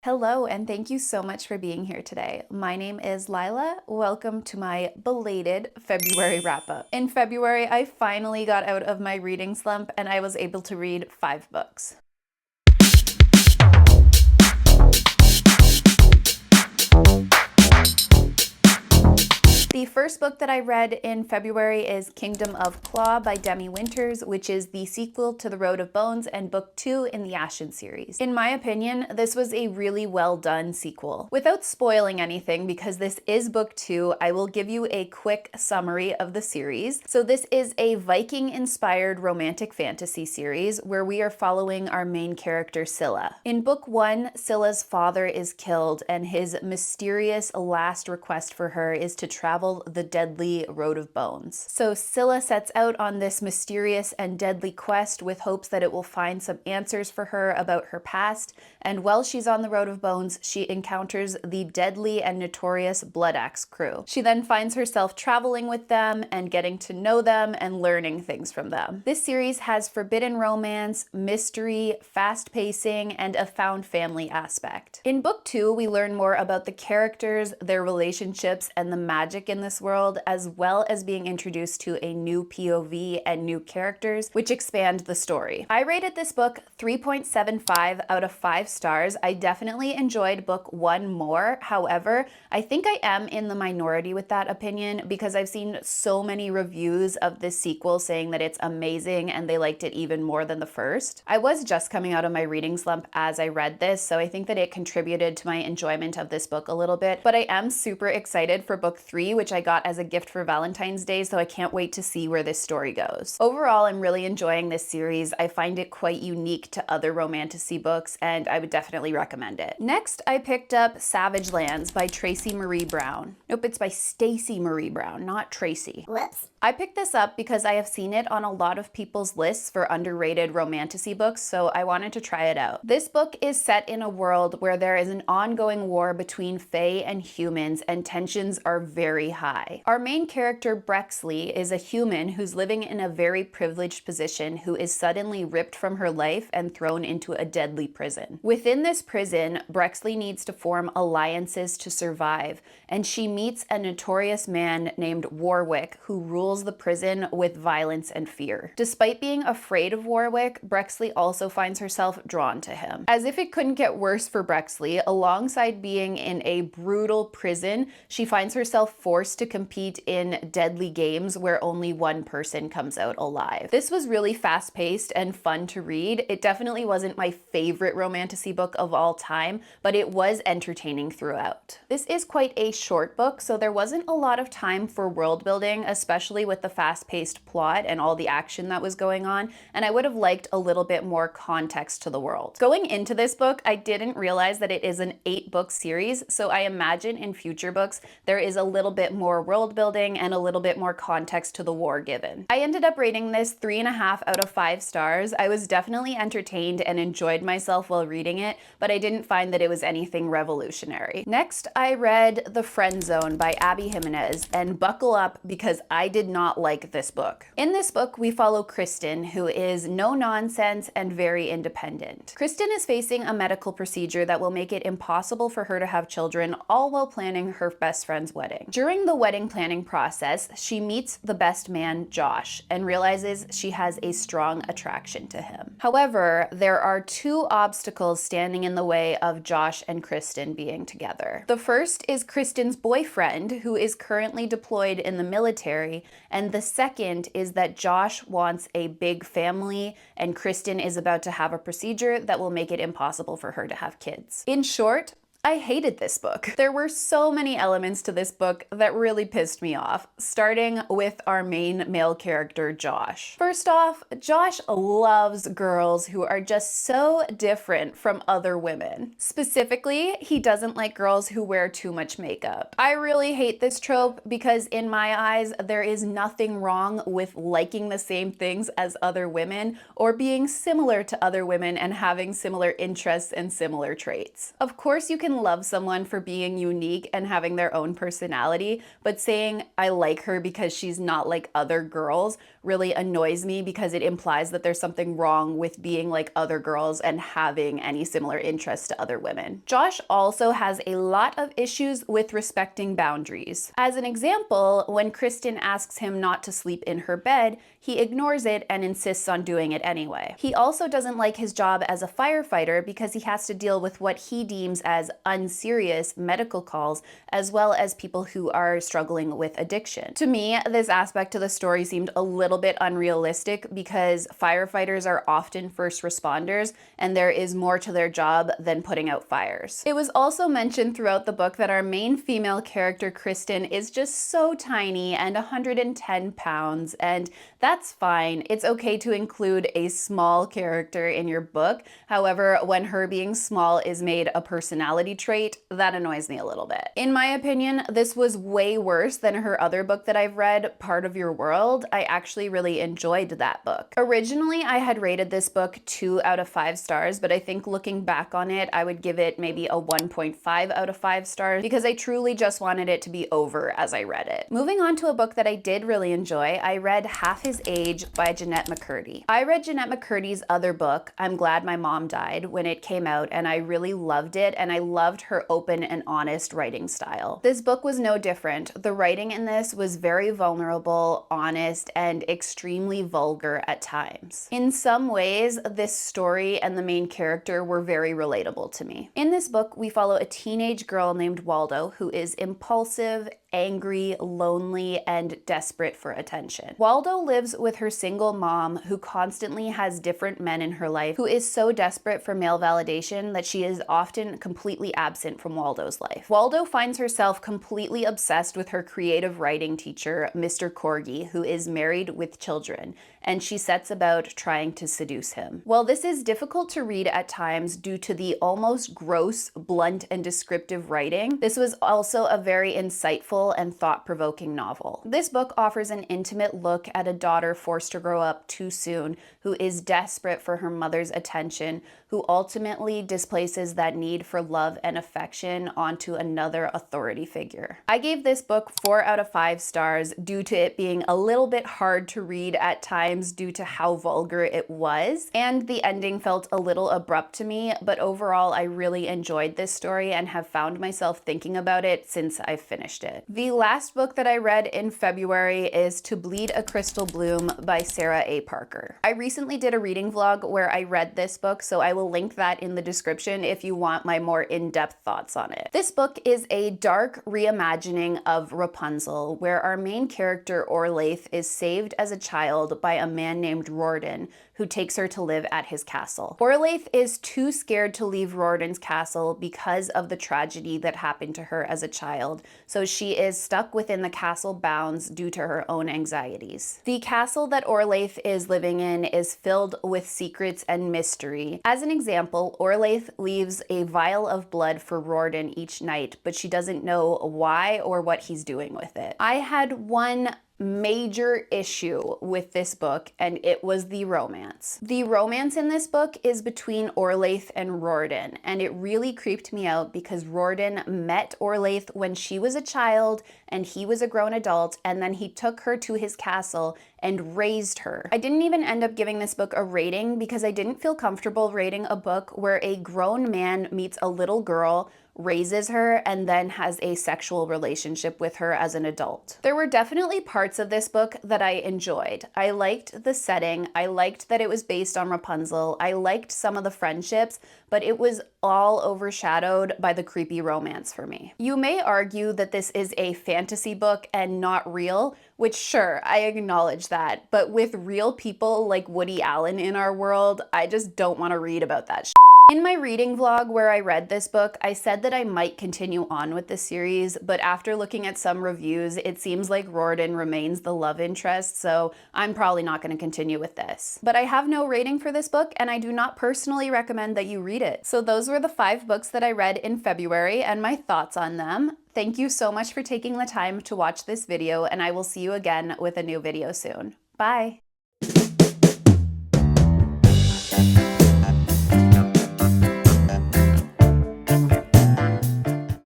Hello, and thank you so much for being here today. My name is Lila. Welcome to my belated February wrap-up. In February, I finally got out of my reading slump and I was able to read 5 books. The first book that I read in February is Kingdom of Claw by Demi, which is the sequel to The Road of Bones and book 2 in the Ashen series. In my opinion, this was a really well done sequel. Without spoiling anything, because this is book 2, I will give you a quick summary of the series. So this is a Viking-inspired romantic fantasy series where we are following our main character, Scylla. In book 1, Scylla's father is killed and his mysterious last request for her is to travel the deadly Road of Bones. So Scylla sets out on this mysterious and deadly quest with hopes that it will find some answers for her about her past, and while she's on the Road of Bones, she encounters the deadly and notorious Blood Axe crew. She then finds herself traveling with them and getting to know them and learning things from them. This series has forbidden romance, mystery, fast pacing, and a found family aspect. In book 2, we learn more about the characters, their relationships, and the magic in this world, as well as being introduced to a new POV and new characters, which expand the story. I rated this book 3.75 out of 5 stars. I definitely enjoyed book 1 more. However, I think I am in the minority with that opinion because I've seen so many reviews of this sequel saying that it's amazing and they liked it even more than the first. I was just coming out of my reading slump as I read this, so I think that it contributed to my enjoyment of this book a little bit, but I am super excited for book 3, which I got as a gift for Valentine's Day, so I can't wait to see where this story goes. Overall, I'm really enjoying this series. I find it quite unique to other romantasy books, and I would definitely recommend it. Next, I picked up Savage Lands by Tracy Marie Brown. Nope, it's by Stacy Marie Brown, not Tracy. Whoops. I picked this up because I have seen it on a lot of people's lists for underrated romantasy books, so I wanted to try it out. This book is set in a world where there is an ongoing war between Fae and humans, and tensions are very high. Our main character, Brexley, is a human who's living in a very privileged position who is suddenly ripped from her life and thrown into a deadly prison. Within this prison, Brexley needs to form alliances to survive, and she meets a notorious man named Warwick who rules the prison with violence and fear. Despite being afraid of Warwick, Brexley also finds herself drawn to him. As if it couldn't get worse for Brexley, alongside being in a brutal prison, she finds herself forced to compete in deadly games where only one person comes out alive. This was really fast-paced and fun to read. It definitely wasn't my favorite romantasy book of all time, but it was entertaining throughout. This is quite a short book, so there wasn't a lot of time for world building, especially with the fast-paced plot and all the action that was going on, and I would have liked a little bit more context to the world. Going into this book, I didn't realize that it is an 8-book series, so I imagine in future books there is a little bit more world building and a little bit more context to the war given. I ended up rating this 3.5 out of 5 stars. I was definitely entertained and enjoyed myself while reading it, but I didn't find that it was anything revolutionary. Next, I read The Friend Zone by Abby Jimenez, and buckle up because I did not like this book. In this book, we follow Kristen, who is no nonsense and very independent. Kristen is facing a medical procedure that will make it impossible for her to have children, all while planning her best friend's wedding. During the wedding planning process, she meets the best man, Josh, and realizes she has a strong attraction to him. However, there are 2 obstacles standing in the way of Josh and Kristen being together. The first is Kristen's boyfriend, who is currently deployed in the military, and the second is that Josh wants a big family and Kristen is about to have a procedure that will make it impossible for her to have kids. In short, I hated this book. There were so many elements to this book that really pissed me off, starting with our main male character, Josh. First off, Josh loves girls who are just so different from other women. Specifically, he doesn't like girls who wear too much makeup. I really hate this trope because in my eyes, there is nothing wrong with liking the same things as other women or being similar to other women and having similar interests and similar traits. Of course, you can can love someone for being unique and having their own personality, but saying I like her because she's not like other girls really annoys me because it implies that there's something wrong with being like other girls and having any similar interests to other women. Josh also has a lot of issues with respecting boundaries. As an example, when Kristen asks him not to sleep in her bed, he ignores it and insists on doing it anyway. He also doesn't like his job as a firefighter because he has to deal with what he deems as unserious medical calls, as well as people who are struggling with addiction. To me, this aspect of the story seemed a little bit unrealistic because firefighters are often first responders and there is more to their job than putting out fires. It was also mentioned throughout the book that our main female character, Kristen, is just so tiny and 110 pounds, and that's fine. It's okay to include a small character in your book. However, when her being small is made a personality trait, that annoys me a little bit. In my opinion, this was way worse than her other book that I've read, Part of Your World. I actually really enjoyed that book. Originally, I had rated this book 2 out of 5 stars, but I think looking back on it, I would give it maybe a 1.5 out of 5 stars because I truly just wanted it to be over as I read it. Moving on to a book that I did really enjoy, I read Half His Age by Jennette McCurdy. I read Jennette McCurdy's other book, I'm Glad My Mom Died, when it came out, and I really loved it, and I loved her open and honest writing style. This book was no different. The writing in this was very vulnerable, honest, and extremely vulgar at times. In some ways, this story and the main character were very relatable to me. In this book, we follow a teenage girl named Waldo who is impulsive, angry, lonely, and desperate for attention. Waldo lives with her single mom who constantly has different men in her life, who is so desperate for male validation that she is often completely absent from Waldo's life. Waldo finds herself completely obsessed with her creative writing teacher, Mr. Corgi, who is married with children, and she sets about trying to seduce him. While this is difficult to read at times due to the almost gross, blunt, and descriptive writing, this was also a very insightful and thought-provoking novel. This book offers an intimate look at a daughter forced to grow up too soon, who is desperate for her mother's attention, who ultimately displaces that need for love and affection onto another authority figure. I gave this book 4 out of 5 stars due to it being a little bit hard to read at times due to how vulgar it was, and the ending felt a little abrupt to me, but overall I really enjoyed this story and have found myself thinking about it since I finished it. The last book that I read in February is To Bleed a Crystal Bloom by Sarah A. Parker. I recently did a reading vlog where I read this book, so I will link that in the description if you want my more in-depth thoughts on it. This book is a dark reimagining of Rapunzel, where our main character Orlaith is saved as a child by a man named Rorden, who takes her to live at his castle. Orlaith is too scared to leave Rorden's castle because of the tragedy that happened to her as a child, so she is stuck within the castle bounds due to her own anxieties. The castle that Orlaith is living in is filled with secrets and mystery. As an example, Orlaith leaves a vial of blood for Rorden each night, but she doesn't know why or what he's doing with it. I had one major issue with this book, and it was the romance. The romance in this book is between Orlaith and Rorden, and it really creeped me out because Rorden met Orlaith when she was a child and he was a grown adult, and then he took her to his castle and raised her. I didn't even end up giving this book a rating because I didn't feel comfortable rating a book where a grown man meets a little girl, raises her, and then has a sexual relationship with her as an adult. There were definitely parts of this book that I enjoyed. I liked the setting, I liked that it was based on Rapunzel, I liked some of the friendships, but it was all overshadowed by the creepy romance for me. You may argue that this is a fantasy book and not real, which sure, I acknowledge that, but with real people like Woody Allen in our world, I just don't want to read about that shit. In my reading vlog where I read this book, I said that I might continue on with the series, but after looking at some reviews, it seems like Rorden remains the love interest, so I'm probably not going to continue with this. But I have no rating for this book, and I do not personally recommend that you read it. So those were the 5 books that I read in February and my thoughts on them. Thank you so much for taking the time to watch this video, and I will see you again with a new video soon. Bye!